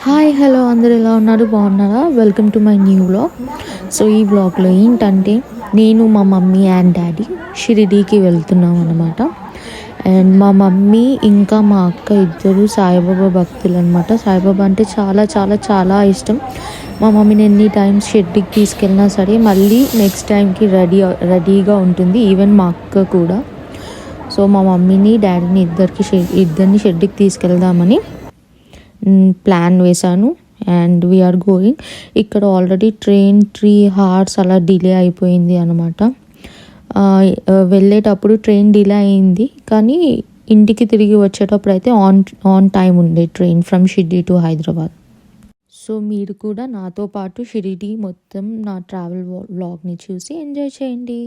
Hi hello అందరు ఎలా ఉన్నారు బాగున్నారా welcome to my new vlog. So ఈ వ్లాగ్లో ఏంటంటే నేను మా మమ్మీ అండ్ డాడీ షిరిడీకి వెళ్తున్నాం అనమాట. అండ్ మా మమ్మీ ఇంకా మా అక్క ఇద్దరు సాయిబాబా భక్తులు అనమాట. సాయిబాబా అంటే చాలా చాలా చాలా ఇష్టం. మా మమ్మీని ఎన్ని టైమ్స్ షిరిడీకి తీసుకెళ్ళినా సరే మళ్ళీ నెక్స్ట్ టైంకి రెడీగా ఉంటుంది. ఈవెన్ మా అక్క కూడా. సో మా మమ్మీని డాడీని ఇద్దరిని షిరిడీకి తీసుకెళ్దామని ప్లాన్ వేశాను. And we're going. ఇక్కడ ఆల్రెడీ ట్రైన్ 3 hours అలా డిలే అయిపోయింది అనమాట. వెళ్ళేటప్పుడు ట్రైన్ డిలే అయింది, కానీ ఇంటికి తిరిగి వచ్చేటప్పుడు అయితే ఆన్ టైం ఉండే train from Shirdi to Hyderabad. So మీరు కూడా నాతో పాటు షిరిడీ మొత్తం నా ట్రావెల్ వ్లాగ్ని చూసి ఎంజాయ్ చేయండి.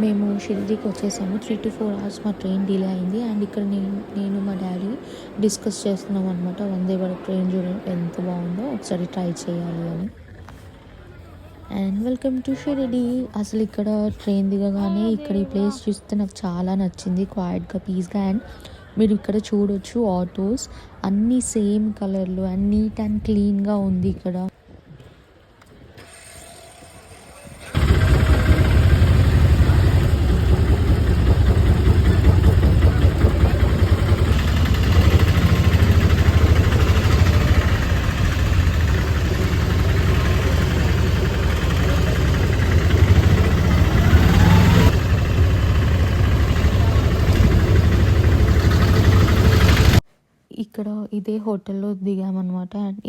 మేము షిరిడీకి వచ్చేసాము. 3 to 4 hours మా ట్రైన్ డిలే అయింది. అండ్ ఇక్కడ నేను మా డాడీ డిస్కస్ చేస్తున్నాం అనమాట. వందే భారత్ ట్రైన్ చూడండి ఎంత బాగుందో, ఒకసారి ట్రై చేయాలి అని. And welcome to Shirdi. అసలు ఇక్కడ ట్రైన్ దిగగానే ఇక్కడ ఈ ప్లేస్ చూస్తే నాకు చాలా నచ్చింది, క్వైట్గా పీస్గా. అండ్ మీరు ఇక్కడ చూడొచ్చు ఆటోస్ అన్నీ సేమ్ కలర్లు అండ్ నీట్ అండ్ క్లీన్గా ఉంది ఇక్కడ. ఇక్కడ ఇదే హోటల్లో దిగామన్నమాట. అండ్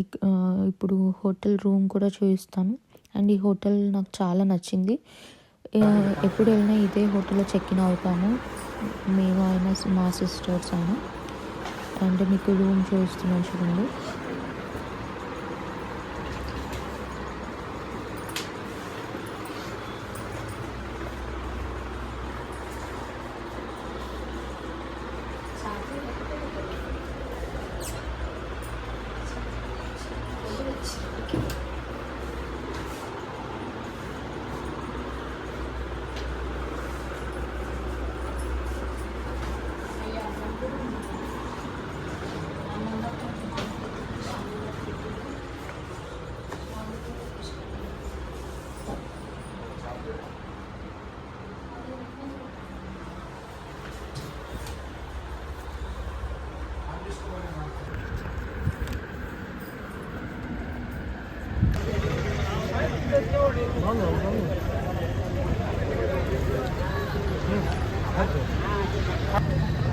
ఇప్పుడు హోటల్ రూమ్ కూడా చూపిస్తాను. అండ్ ఈ హోటల్ నాకు చాలా నచ్చింది. ఎప్పుడు వెళ్ళినా ఇదే హోటల్లో చెక్ ఇన్ అవుతాము, మేము అయినా మా సిస్టర్స్ అయినా. అండ్ మీకు రూమ్ చూస్తున్నాను చూడండి.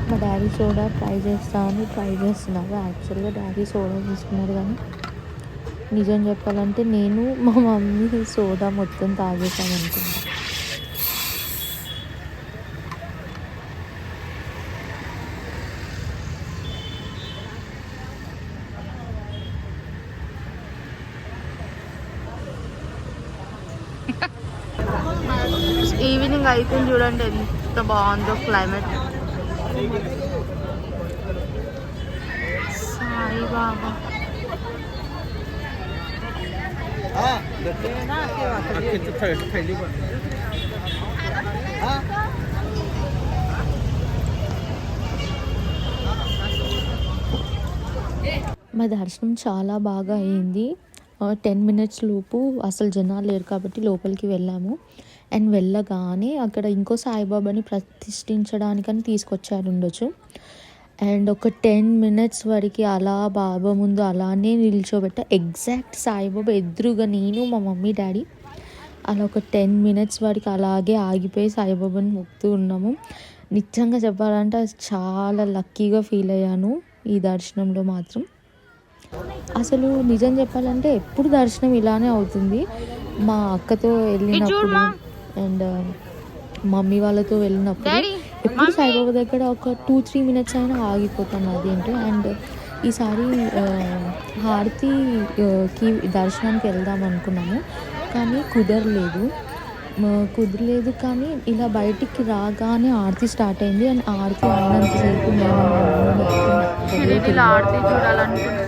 మా డాడీ సోడా ట్రై చేస్తున్నారు. యాక్చువల్గా డాడీ సోడా తీసుకున్నారు, కానీ నిజం చెప్పాలంటే నేను మా మమ్మీ సోడా మొత్తం తాగేసాను అనుకుంటా. ఈవినింగ్ అయితే చూడండి ఎంత బాగుందో క్లైమేట్. సాయిబాబా మా దర్శనం చాలా బాగా అయింది. 10 minutes లోపు అసలు జనాలు లేరు కాబట్టి లోపలికి వెళ్ళాము. అండ్ వెళ్ళగానే అక్కడ ఇంకో సాయిబాబాని ప్రతిష్ఠించడానికని తీసుకొచ్చారు ఉండొచ్చు. అండ్ ఒక 10 minutes వరకు అలా బాబా ముందు అలానే నిల్చోబెట్ట. ఎగ్జాక్ట్ సాయిబాబా ఎదురుగా నేను మా మమ్మీ డాడీ అలా ఒక 10 minutes వరకు అలాగే ఆగిపోయి సాయిబాబాని మొక్కుతూ ఉన్నాము. నిజంగా చెప్పాలంటే చాలా లక్కీగా ఫీల్ అయ్యాను ఈ దర్శనంలో మాత్రం. అసలు నిజం చెప్పాలంటే ఎప్పుడు దర్శనం ఇలానే అవుతుంది. మా అక్కతో వెళ్ళినప్పుడు అండ్ మమ్మీ వాళ్ళతో వెళ్ళినప్పుడు ఎప్పుడు సాయిబాబా దగ్గర ఒక 2-3 minutes అయినా ఆగిపోతాను అదేంటో. అండ్ ఈసారి హారతికి దర్శనానికి వెళ్దాం అనుకున్నాము, కానీ కుదరలేదు. కానీ ఇలా బయటికి రాగానే ఆరతి స్టార్ట్ అయింది. అండ్ ఆరతి అయినంతసేపు మేము ఆరతి చూడాలనుకున్నాను.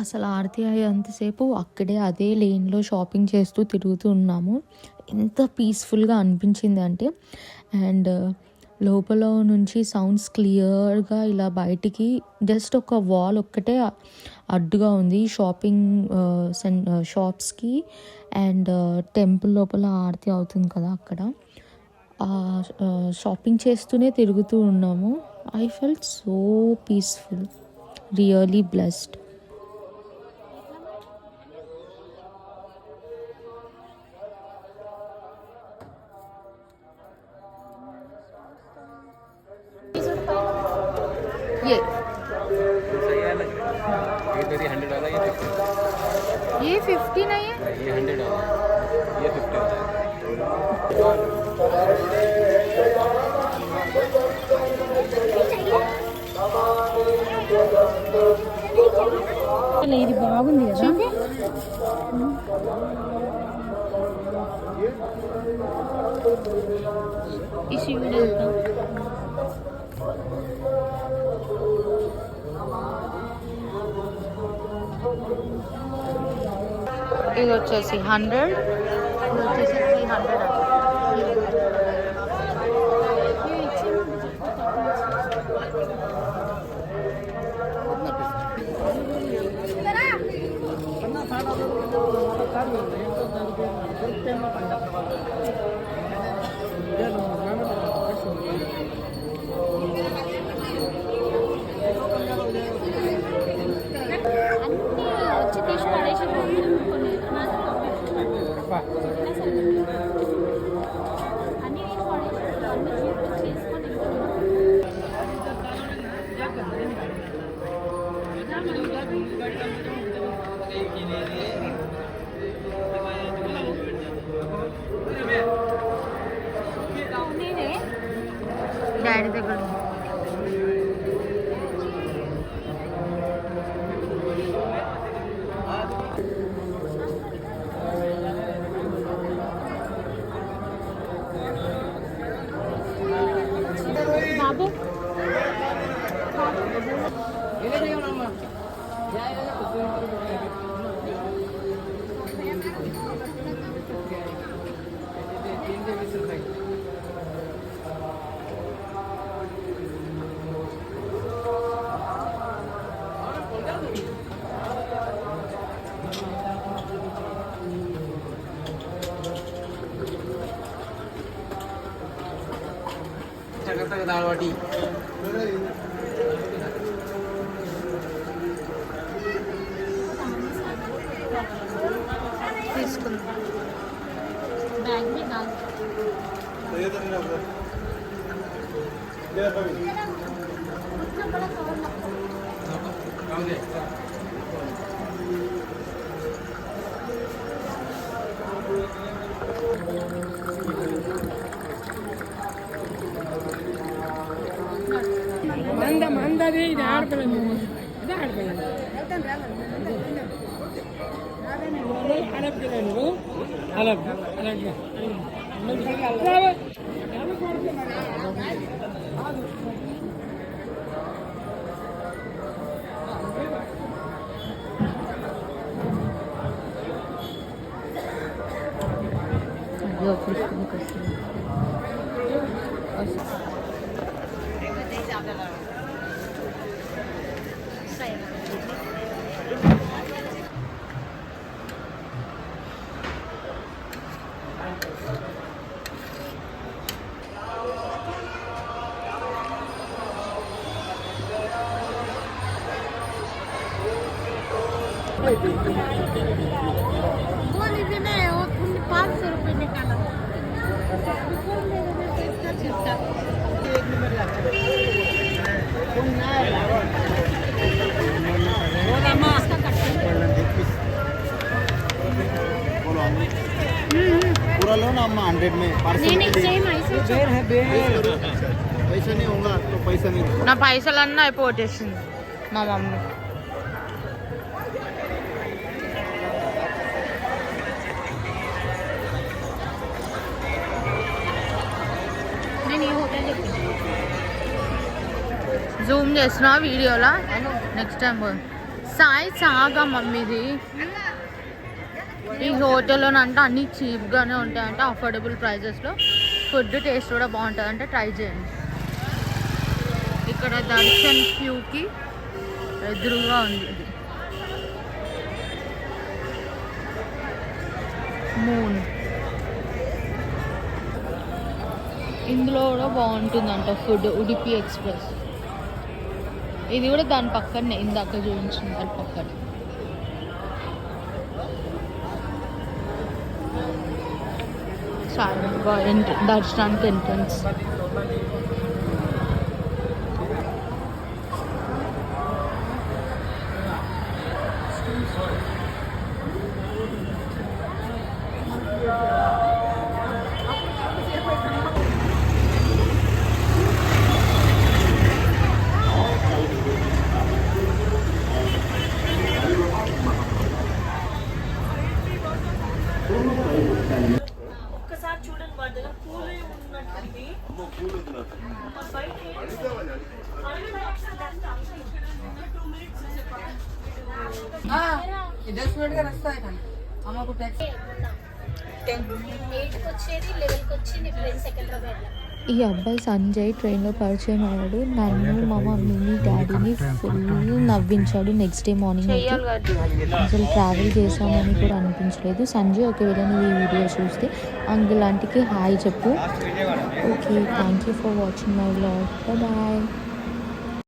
అసలు ఆరతి అయ్యేంతసేపు అక్కడే అదే లేన్లో షాపింగ్ చేస్తూ తిరుగుతూ ఉన్నాము. ఎంత పీస్ఫుల్గా అనిపించింది అంటే, అండ్ లోపల నుంచి సౌండ్స్ క్లియర్గా ఇలా బయటికి జస్ట్ ఒక వాల్ ఒక్కటే అడ్డుగా ఉంది షాపింగ్ షాప్స్కి. అండ్ టెంపుల్ లోపల ఆరతి అవుతుంది కదా, అక్కడ షాపింగ్ చేస్తూనే తిరుగుతూ ఉన్నాము. I felt so peaceful, really blessed. ये 50 नहीं है, ये 100 ये 50 ఇది బాగుంది కదా. इसी वीडियो ఇది వచ్చేసి 100, ఇది వచ్చేసి 300. వచ్చి తీసి పడేసి డాడీ దగ్గర బాబు दालवाटी తీసుకుందాం. బ్యాగ్ में डाल మందది ఇది ఆడపిల్ల ఇది ఆడపిల్ల ఆడపిల్లలు वो लीजिए ना, वो 500 रुपये निकाला। पूरा लो ना अम्मा 100 में नहीं सेम ऐसे पैसा नहीं होगा तो पैसा नहीं నా పైసలన్నీ అయిపోతేసింది మా మమ్మీ. జూమ్ చేసిన వీడియోలా నెక్స్ట్ టైం సాయి సాగా మమ్మీది. ఈ హోటల్లో అంటే అన్నీ చీప్గానే ఉంటాయంటే, అఫోర్డబుల్ ప్రైజెస్లో. ఫుడ్ టేస్ట్ కూడా బాగుంటుంది అంటే ట్రై చేయండి. ఇక్కడ దర్శన్ క్యూకి ఎదురుగా ఉంది ఇది మూన్. ఇందులో కూడా బాగుంటుందంట ఫుడ్, ఉడిపి ఎక్స్ప్రెస్. ఇది కూడా దాని పక్కనే, ఇందాక చూపించిన దాని పక్కన. సాయిబాబా దర్శనానికి ఎంట్రన్స్. ఒక్కసారి చూడండి వాటి దగ్గర పూలే ఉన్నట్టుంది. ఈ అబ్బాయి సంజయ్ ట్రైన్లో పరిచయం అయ్యాడు. నన్ను మా మమ్మీని డాడీని ఫుల్ నవ్వించాడు. నెక్స్ట్ డే మార్నింగ్ అసలు ట్రావెల్ చేసామని కూడా అనిపించలేదు. సంజయ్ ఒకవేళ నువ్వు ఈ వీడియో చూస్తే అంకుల్ ఆంటీకి హాయ్ చెప్పు. Okay, thank you for watching my vlog. Bye.